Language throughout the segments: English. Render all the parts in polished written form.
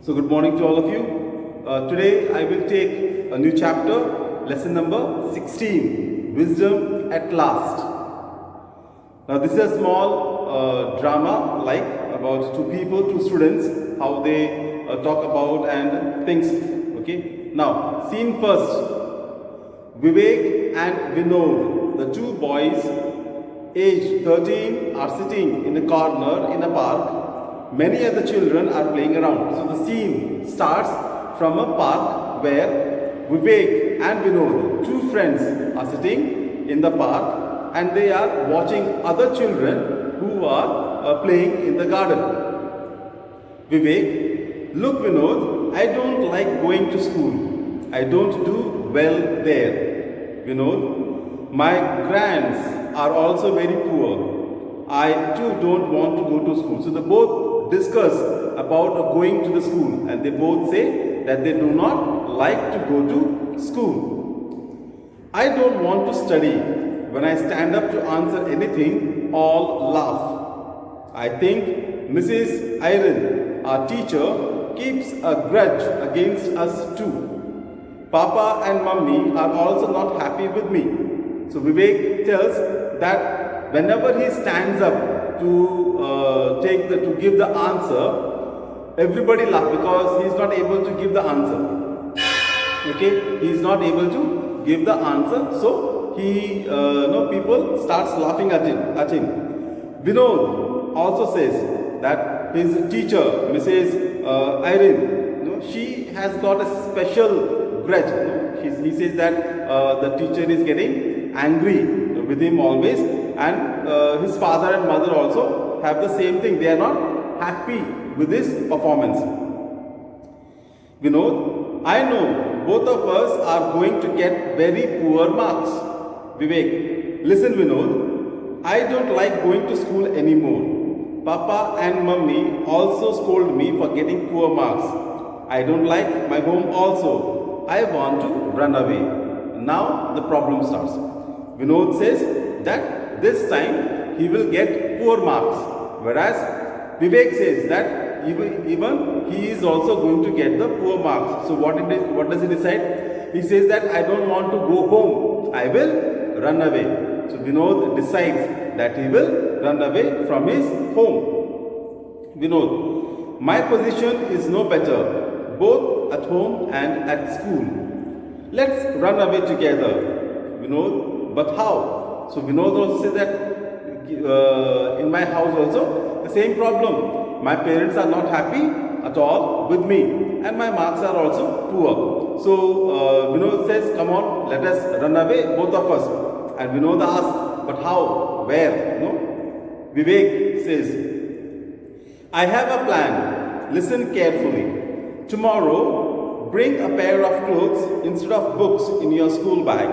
So good morning to all of you. Today I will take a new chapter, lesson number 16, Wisdom at Last. Now this is a small drama like about two people, two students, how they talk about and things. Okay. Now scene first. Vivek and Vinod, the two boys aged 13 are sitting in a corner in a park. Many other children are playing around. So the scene starts from a park where Vivek and Vinod, two friends, are sitting in the park and they are watching other children who are playing in the garden. Vivek, look Vinod, I don't like going to school. I don't do well there. Vinod, my grands are also very poor. I too don't want to go to school. So they both discuss about going to the school and they both say that they do not like to go to school. I don't want to study. When I stand up to answer anything, all laugh. I think Mrs. Iron, our teacher, keeps a grudge against us too. Papa and Mummy are also not happy with me. So Vivek tells that whenever he stands up to give the answer, everybody laughs because he is not able to give the answer. Okay, he is not able to give the answer, so people starts laughing at him. Vinod also says that his teacher, Mrs. Irene, she has got a special grudge. He says that the teacher is getting angry with him always, and his father and mother also have the same thing. They are not happy with his performance. Vinod, I know both of us are going to get very poor marks. Vivek, listen Vinod, I don't like going to school anymore. Papa and Mummy also scold me for getting poor marks. I don't like my home also. I want to run away. Now the problem starts. Vinod says that this time he will get poor marks, whereas Vivek says that even he is also going to get the poor marks. So what does he decide? He says that I don't want to go home. I will run away. So Vinod decides that he will run away from his home. Vinod, my position is no better, both at home and at school. Let's run away together. Vinod, but how? So Vinod also says that in my house also the same problem. My parents are not happy at all with me and my marks are also poor. So Vinod says, come on, let us run away, both of us. And Vinod asks, but how? Where? Vivek says, I have a plan. Listen carefully. Tomorrow, bring a pair of clothes instead of books in your school bag.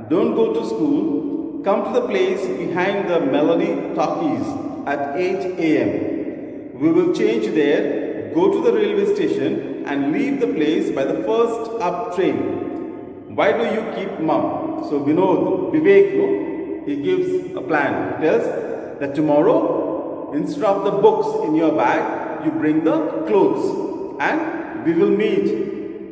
Don't go to school. Come to the place behind the Melody Talkies at 8 a.m. We will change there, go to the railway station and leave the place by the first up train. Why do you keep mum? So Vivek, he gives a plan. He tells that tomorrow, instead of the books in your bag, you bring the clothes and we will meet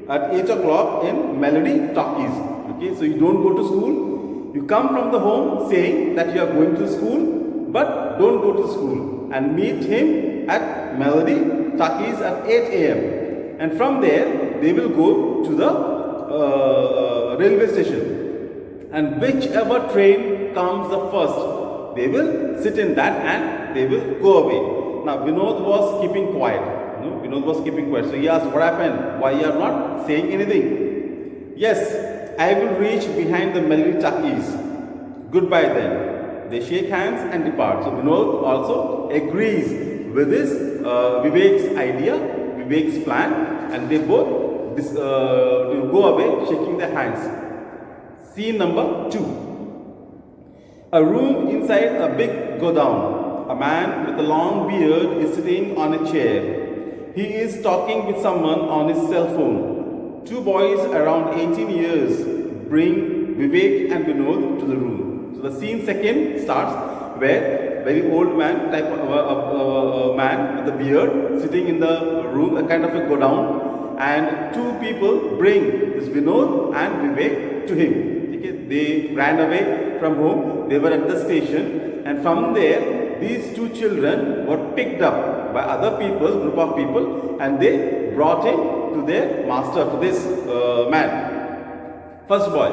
at 8 o'clock in Melody Talkies. Okay, so you don't go to school. You come from the home saying that you are going to school, but don't go to school and meet him at Melody Talkies at 8 a.m. And from there, they will go to the railway station. And whichever train comes the first, they will sit in that and they will go away. Now, Vinod was keeping quiet. Vinod was keeping quiet. So he asked, what happened? Why you are not saying anything? Yes, I will reach behind the Melody Talkies. Goodbye then. They shake hands and depart. So Vinod also agrees with this Vivek's idea, Vivek's plan, and they both go away shaking their hands. Scene number 2. A room inside a big godown. A man with a long beard is sitting on a chair. He is talking with someone on his cell phone. Two boys around 18 years bring Vivek and Vinod to the room. So the scene second starts where very old man type of man with a beard sitting in the room, a kind of a godown, and two people bring this Vinod and Vivek to him. Okay, they ran away from home. They were at the station, and from there, these two children were picked up by other people, group of people, and they brought him to their master, to this man. First boy,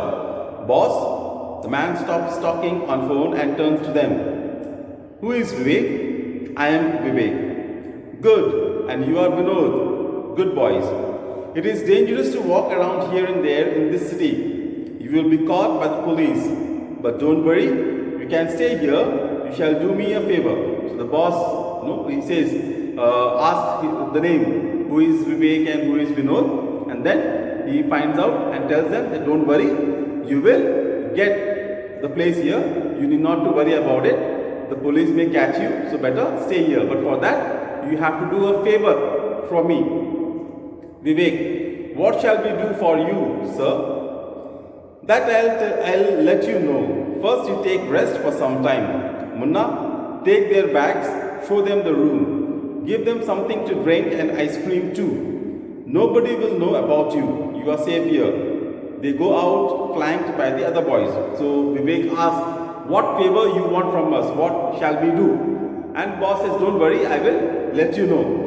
boss, the man stops talking on phone and turns to them. Who is Vivek? I am Vivek. Good, and you are Vinod. Good boys. It is dangerous to walk around here and there in this city. You will be caught by the police. But don't worry, you can stay here. You shall do me a favor. So the boss, he says, ask the name, who is Vivek and who is Vinod, and then he finds out and tells them that don't worry, you will get the place here. You need not to worry about it. The police may catch you, so better stay here. But for that, you have to do a favor from me. Vivek, what shall we do for you, sir? That I'll let you know. First, you take rest for some time. Munna, take their bags, show them the room. Give them something to drink and ice cream too. Nobody will know about you. You are safe here. They go out flanked by the other boys. So Vivek asks, what favor you want from us? What shall we do? And boss says, don't worry, I will let you know.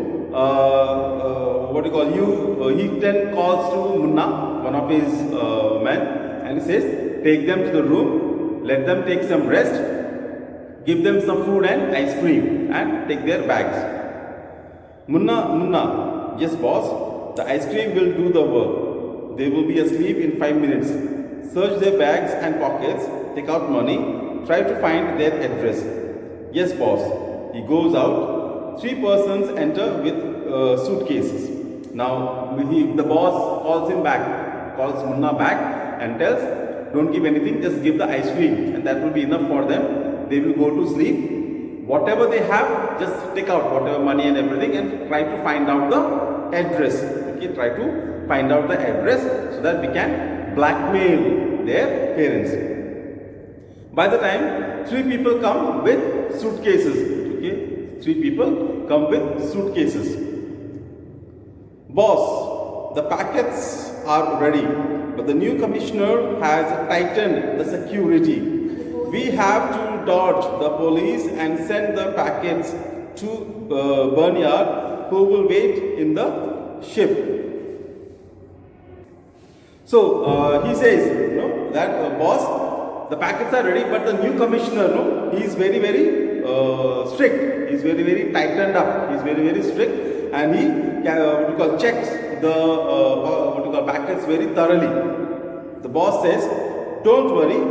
He then calls to Munna, one of his men, and he says, take them to the room, let them take some rest, give them some food and ice cream, and take their bags. Munna, yes boss, the ice cream will do the work. They will be asleep in 5 minutes. Search their bags and pockets, take out money, try to find their address. Yes boss. He goes out. 3 persons enter with suitcases. Now the boss calls him back, calls Munna back and tells, don't give anything, just give the ice cream, and that will be enough for them. They will go to sleep. Whatever they have, just take out whatever money and everything and try to find out the address. Okay, try to find out the address so that we can blackmail their parents. By the time 3 people come with suitcases. Okay, 3 people come with suitcases. Boss, the packets are ready, but the new commissioner has tightened the security. We have to dodge the police and send the packets to Barnyard, who will wait in the ship. So he says, that boss, the packets are ready, but the new commissioner, he is very, very strict. He is very, very tightened up. He is very, very strict, and he checks the packets very thoroughly. The boss says, don't worry,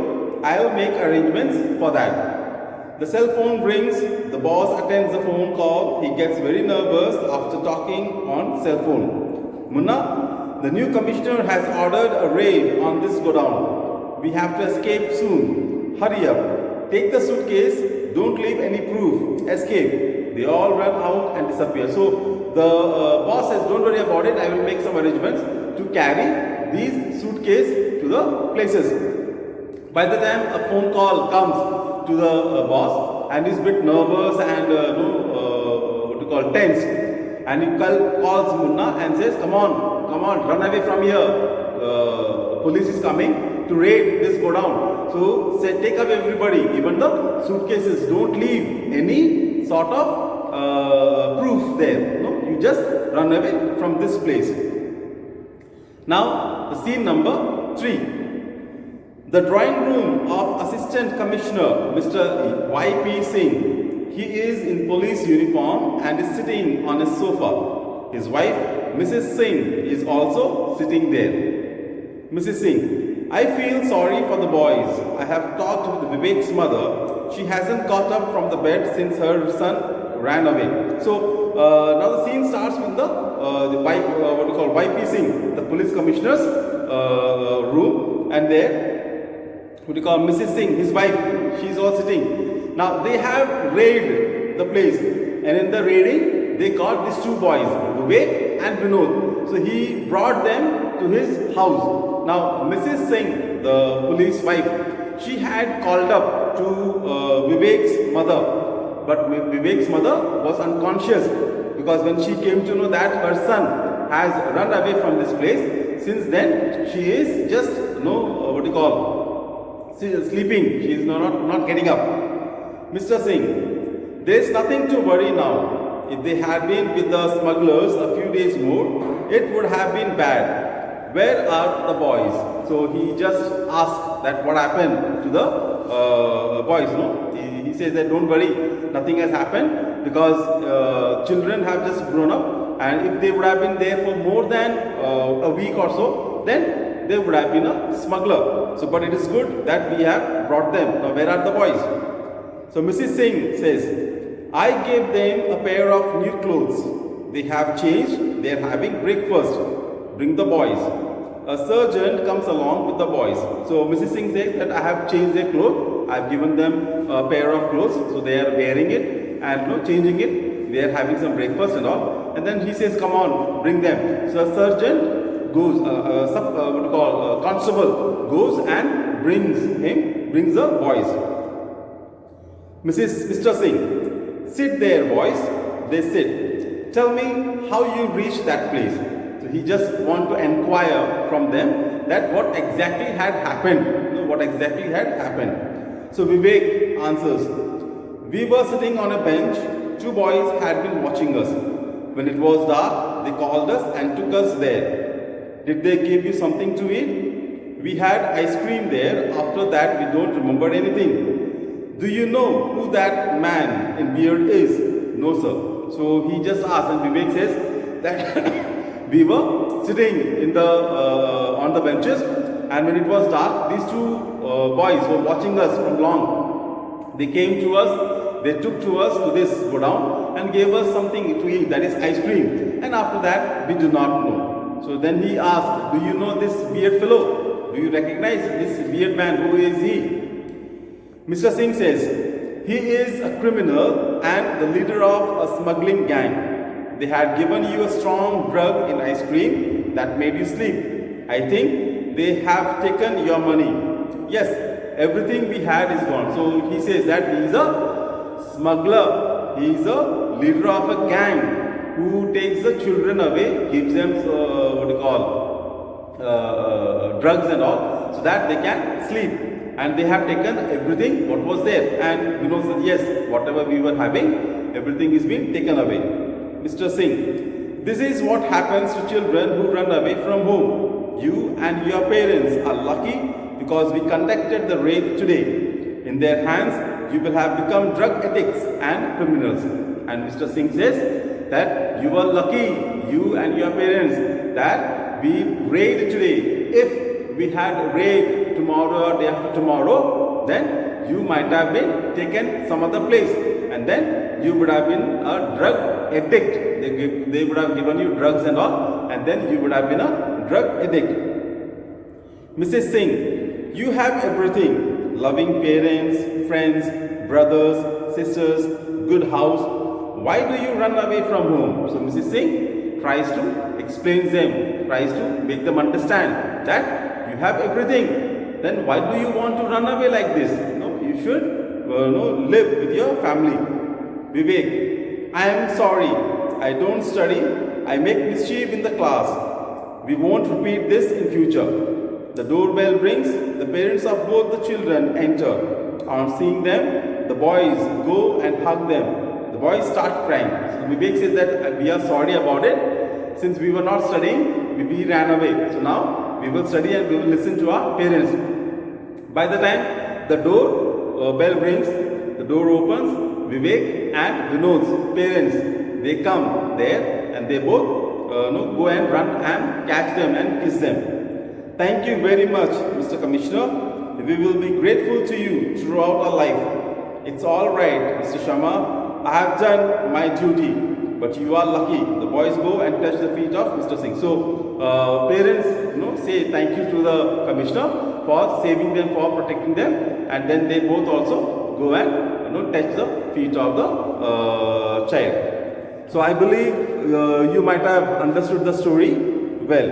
I will make arrangements for that. The cell phone rings. The boss attends the phone call. He gets very nervous after talking on cell phone. Munna, the new commissioner has ordered a raid on this godown. We have to escape soon. Hurry up. Take the suitcase. Don't leave any proof. Escape. They all run out and disappear. So the boss says, don't worry about it. I will make some arrangements to carry these suitcases to the places. By the time a phone call comes to the boss, and he's a bit nervous and tense, and he calls Munna and says, come on, run away from here. Police is coming to raid this godown. So say, take away everybody, even the suitcases. Don't leave any sort of proof there. You just run away from this place. Now the scene number 3. The drawing room of Assistant Commissioner Mr. Y.P. Singh. He is in police uniform and is sitting on a sofa. His wife, Mrs. Singh, is also sitting there. Mrs. Singh, I feel sorry for the boys. I have talked with Vivek's mother. She hasn't got up from the bed since her son ran away. So now the scene starts with the Y.P. Singh, the police commissioner's room, and there Mrs. Singh, his wife, she is all sitting. Now they have raided the place, and in the raiding they got these 2 boys, Vivek and Vinod. So he brought them to his house. Now Mrs. Singh, the police wife, she had called up to Vivek's mother But Vivek's mother was unconscious, because when she came to know that her son has run away from this place, since then she is just sleeping. She is not getting up. Mr. Singh, there is nothing to worry now. If they had been with the smugglers a few days more, it would have been bad. Where are the boys? So he just asked that what happened to the boys. He says that don't worry, nothing has happened, because children have just grown up, and if they would have been there for more than a week or so, then they would have been a smuggler. So, but it is good that we have brought them. Now, where are the boys? So Mrs. Singh says, I gave them a pair of new clothes. They have changed. They are having breakfast. Bring the boys. A sergeant comes along with the boys. So Mrs. Singh says that I have changed their clothes. I have given them a pair of clothes. So they are wearing it and changing it. They are having some breakfast and all. And then he says, come on, bring them. So a sergeant goes, constable goes and brings the boys. Mr. Singh, sit there, boys. They sit. Tell me how you reached that place. So he just want to inquire from them that what exactly had happened. What exactly had happened. So Vivek answers, we were sitting on a bench. Two boys had been watching us. When it was dark, they called us and took us there. Did they give you something to eat? We had ice cream there. After that, we don't remember anything. Do you know who that man in beard is? No, sir. So he just asked, and Vivek says that we were sitting in the on the benches, and when it was dark, these two boys were watching us from long. They came to us, they took to us to this godown and gave us something to eat, that is ice cream. And after that, we do not know. So then he asked, do you know this beard fellow? Do you recognize this beard man? Who is he? Mr. Singh says, he is a criminal and the leader of a smuggling gang. They had given you a strong drug in ice cream that made you sleep. I think they have taken your money. Yes, everything we had is gone. So he says that he is a smuggler. He is a leader of a gang who takes the children away, gives them drugs and all, so that they can sleep. And they have taken everything what was there. And said, yes, whatever we were having, everything is being taken away. Mr. Singh, this is what happens to children who run away from home. You and your parents are lucky because we conducted the raid today. In their hands, you will have become drug addicts and criminals. And Mr. Singh says that you are lucky, you and your parents, that we raid today. If we had raid tomorrow or day after tomorrow, then you might have been taken some other place, and then you would have been a drug addict. They would have given you drugs and all, and then you would have been a drug addict. Mrs. Singh, you have everything: loving parents, friends, brothers, sisters, good house. Why do you run away from home? So Mrs. Singh tries to explain them, tries to make them understand that you have everything. Then why do you want to run away like this? You should live with your family. Vivek, I am sorry. I don't study. I make mischief in the class. We won't repeat this in future. The doorbell rings. The parents of both the children enter. On seeing them, the boys go and hug them. The boys start crying. So Vivek says that we are sorry about it. Since we were not studying, we ran away. So now we will study and we will listen to our parents. By the time the door bell rings, the door opens, Vivek and Vinod's parents, they come there and they both go and run and catch them and kiss them. Thank you very much, Mr. Commissioner. We will be grateful to you throughout our life. It's all right, Mr. Sharma. I have done my duty, but you are lucky. The boys go and touch the feet of Mr. Singh. So parents, say thank you to the commissioner for saving them, for protecting them, and then they both also go and touch the feet of the child. So I believe you might have understood the story well.